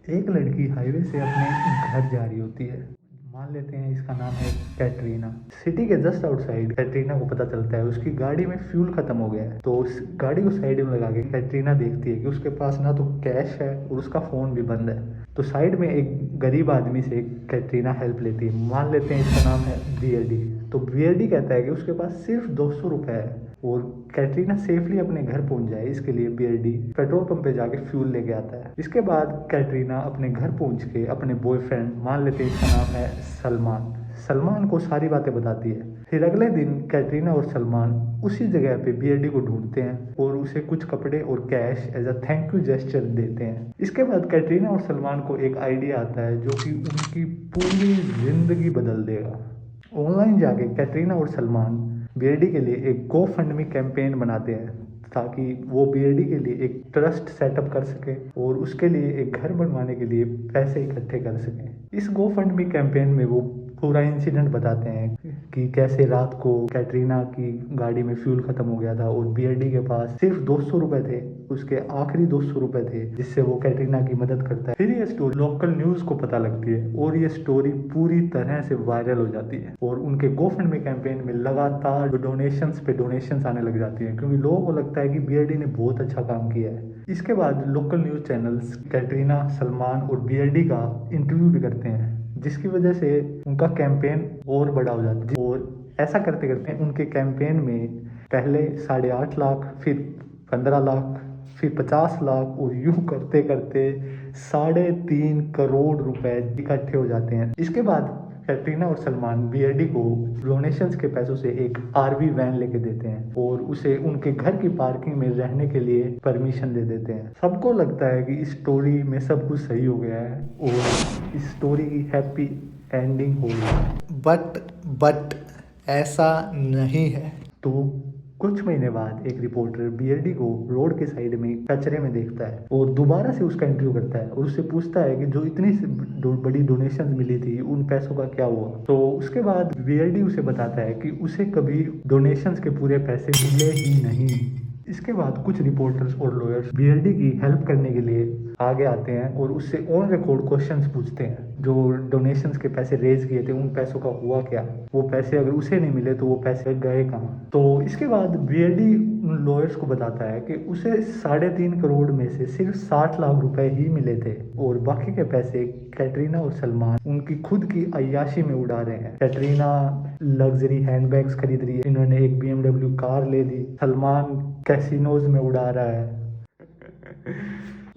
एक लड़की हाईवे से अपने घर जा रही होती है। मान लेते हैं इसका नाम है कैटरीना। सिटी के जस्ट आउटसाइड कैटरीना को पता चलता है उसकी गाड़ी में फ्यूल खत्म हो गया है। तो उस गाड़ी को साइड में लगा के कैटरीना देखती है कि उसके पास ना तो कैश है और उसका फोन भी बंद है। तो साइड में एक गरीब आदमी से कैटरीना हेल्प लेती है। मान लेते हैं इसका नाम है बीएडी। तो बीएडी कहता है कि उसके पास सिर्फ 200 रुपए है और कैटरीना सेफली अपने घर पहुंच जाए इसके लिए बीएडी पेट्रोल पंप पे जाके फ्यूल लेके आता है। इसके बाद कैटरीना अपने घर पहुंच के अपने बॉयफ्रेंड, मान लेते हैं इसका नाम है सलमान, सलमान को सारी बातें बताती है। फिर अगले दिन कैटरीना और सलमान उसी जगह पे बीएडी को ढूंढते हैं और उसे कुछ कपड़े और cash as a thank you gesture देते हैं। इसके बाद कैटरीना और सलमान को एक आइडिया आता है जो कि उनकी पूरी जिंदगी बदल देगा। ऑनलाइन जाके कैटरीना और सलमान बीएडी के लिए एक गो फंड कैंपेन बनाते हैं ताकि वो बीएडी के लिए एक ट्रस्ट सेटअप कर सके और उसके लिए एक घर बनवाने के लिए पैसे इकट्ठे कर सकें। इस गो फंड कैंपेन में वो पूरा इंसिडेंट बताते हैं कि कैसे रात को कैटरीना की गाड़ी में फ्यूल खत्म हो गया था और बीएडी के पास सिर्फ 200 रुपए थे, उसके आखिरी 200 रुपए थे जिससे वो कैटरीना की मदद करता है। फिर ये स्टोरी लोकल न्यूज को पता लगती है और ये स्टोरी पूरी तरह से वायरल हो जाती है और उनके गोफंडमी कैंपेन में लगातार डोनेशंस पे डोनेशंस आने लग जाती है क्योंकि लोगों को लगता है कि बीएडी ने बहुत अच्छा काम किया है। इसके बाद local news channels Katrina, Salman और बीएडी का इंटरव्यू भी करते हैं जिसकी वजह से उनका कैंपेन और बड़ा हो जाता है। और ऐसा करते करते उनके कैंपेन में पहले 8.5 लाख, फिर 15 लाख, फिर 50 लाख और यूं करते करते 3.5 करोड़ रुपए इकट्ठे हो जाते हैं। इसके बाद कैटरीना और सलमान बीएडी को डोनेशंस के पैसों से एक आरवी वैन लेके देते हैं और उसे उनके घर की पार्किंग में रहने के लिए परमिशन दे देते हैं। सबको लगता है कि इस स्टोरी में सब कुछ सही हो गया है और इस स्टोरी की हैप्पी एंडिंग हो गई है। बट ऐसा नहीं है। तो कुछ महीने बाद एक रिपोर्टर बीएडी को रोड के साइड में कचरे में देखता है और दोबारा से उसका इंटरव्यू करता है और उससे पूछता है कि जो इतनी बड़ी डोनेशन मिली थी उन पैसों का क्या हुआ। तो उसके बाद बीएडी उसे बताता है कि उसे कभी डोनेशंस के पूरे पैसे मिले ही नहीं। इसके बाद कुछ रिपोर्टर्स और लॉयर्स बीएडी की हेल्प करने के लिए आगे आते हैं और उससे ऑन रिकॉर्ड क्वेश्चंस पूछते हैं। जो डोनेशंस के पैसे रेज किए थे उन पैसों का हुआ क्या, वो पैसे अगर उसे नहीं मिले तो वो पैसे गए कहाँ। तो इसके बाद बीएडी उन लॉयर्स को बताता है कि उसे 3.5 करोड़ में से सिर्फ 60 लाख रुपए ही मिले थे और बाकी के पैसे कैटरीना और सलमान उनकी खुद की अय्याशी में उड़ा रहे हैं। कैटरीना लग्जरी हैंडबैग्स खरीद रही है, इन्होंने एक BMW कार ले ली, सलमान कैसीनोज में उड़ा रहा है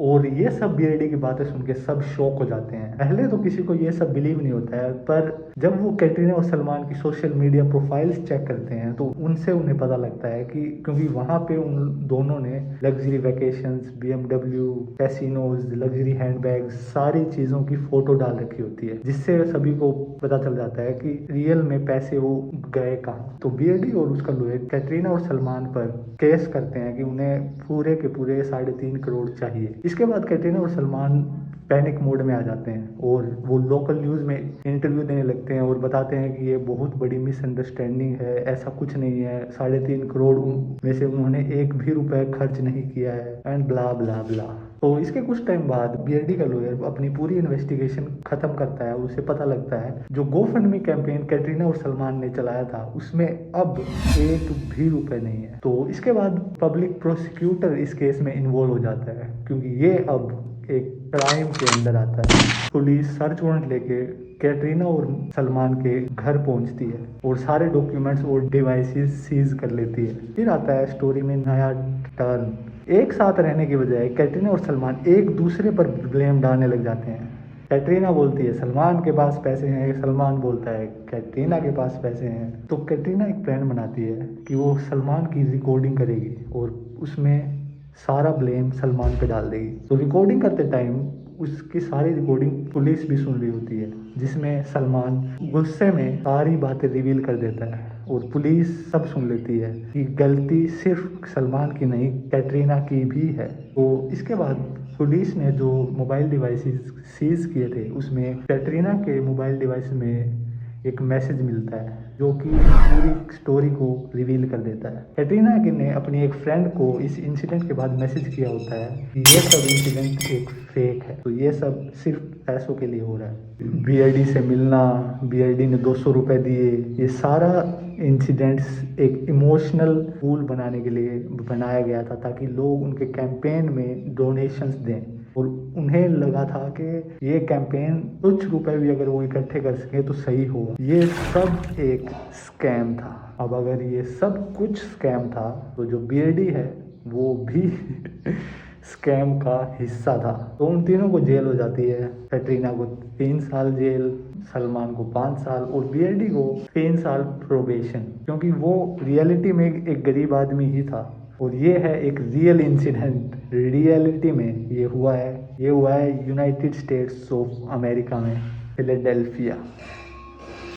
और ये सब बीएडी की बातें सुन के सब शॉक हो जाते हैं। पहले तो किसी को ये सब बिलीव नहीं होता है, पर जब वो कैटरीना और सलमान की सोशल मीडिया प्रोफाइल्स चेक करते हैं तो उनसे उन्हें पता लगता है कि क्योंकि वहाँ पे उन दोनों ने luxury vacations, BMW, casinos, luxury handbags, सारी चीज़ों की फोटो डाल रखी होती है जिससे सभी को पता चल जाता है कि रियल में पैसे वो गए कहाँ। तो बीएडी और उसका लॉयर कैटरीना और सलमान पर केस करते हैं कि उन्हें पूरे के पूरे 3.5 करोड़ चाहिए। इसके बाद कैटरीना और सलमान पैनिक मोड में आ जाते हैं और वो लोकल न्यूज़ में इंटरव्यू देने लगते हैं और बताते हैं कि ये बहुत बड़ी मिसअंडरस्टैंडिंग है, ऐसा कुछ नहीं है, 3.5 करोड़ में से उन्होंने एक भी रुपए खर्च नहीं किया है एंड ब्ला ब्ला ब्ला। तो इसके कुछ टाइम बाद बीएडी का लॉयर अपनी पूरी इन्वेस्टिगेशन खत्म करता है। उसे पता लगता है जो गोफंडमी कैंपेन कैटरीना और सलमान ने चलाया था उसमें अब एक भी रुपए नहीं है। तो इसके बाद पब्लिक प्रोसिक्यूटर इस केस में इन्वॉल्व हो जाता है क्योंकि ये अब एक क्राइम के अंदर आता है। पुलिस सर्च वारंट लेके कैटरीना और सलमान के घर पहुंचती है और सारे डॉक्यूमेंट्स और डिवाइसेस सीज कर लेती है। फिर आता है स्टोरी में नया टर्न। एक साथ रहने की बजाय कैटरीना और सलमान एक दूसरे पर ब्लेम डालने लग जाते हैं। कैटरीना बोलती है सलमान के पास पैसे हैं, सलमान बोलता है कैटरीना के पास पैसे हैं। तो कैटरीना एक प्लान बनाती है कि वो सलमान की रिकॉर्डिंग करेगी और उसमें सारा ब्लेम सलमान पे डाल देगी। तो रिकॉर्डिंग करते टाइम उसकी सारी रिकॉर्डिंग पुलिस भी सुन रही होती है जिसमें सलमान गुस्से में सारी बातें रिवील कर देता है और पुलिस सब सुन लेती है कि गलती सिर्फ सलमान की नहीं कैटरीना की भी है। तो इसके बाद पुलिस ने जो मोबाइल डिवाइसेस सीज किए थे उसमें कैटरीना के मोबाइल डिवाइस में एक मैसेज मिलता है जो कि पूरी स्टोरी को रिवील कर देता है। कैटरीना ने अपनी एक फ्रेंड को इस इंसिडेंट के बाद मैसेज किया होता है कि ये सब इंसिडेंट एक फेक है। तो ये सब सिर्फ पैसों के लिए हो रहा है। बीआरडी से मिलना, बीआरडी ने 200 रुपये दिए, ये सारा इंसिडेंट्स एक इमोशनल टूल बनाने के लिए बनाया गया था, ताकि लोग उनके कैंपेन में डोनेशंस दें। और उन्हें लगा था कि ये कैंपेन कुछ रुपए भी अगर वो इकट्ठे कर सके तो सही होगा। ये सब एक स्कैम था। अब अगर ये सब कुछ स्कैम था तो जो बीआरडी है वो भी स्कैम का हिस्सा था। तो उन तीनों को जेल हो जाती है। कैटरीना को 3 साल जेल, सलमान को 5 साल और बीआरडी को 3 साल प्रोबेशन, क्योंकि वो रियलिटी में एक गरीब आदमी ही था। और ये है एक रियल इंसिडेंट, रियलिटी में ये हुआ है। ये हुआ है यूनाइटेड स्टेट्स ऑफ अमेरिका में, फिलाडेल्फिया।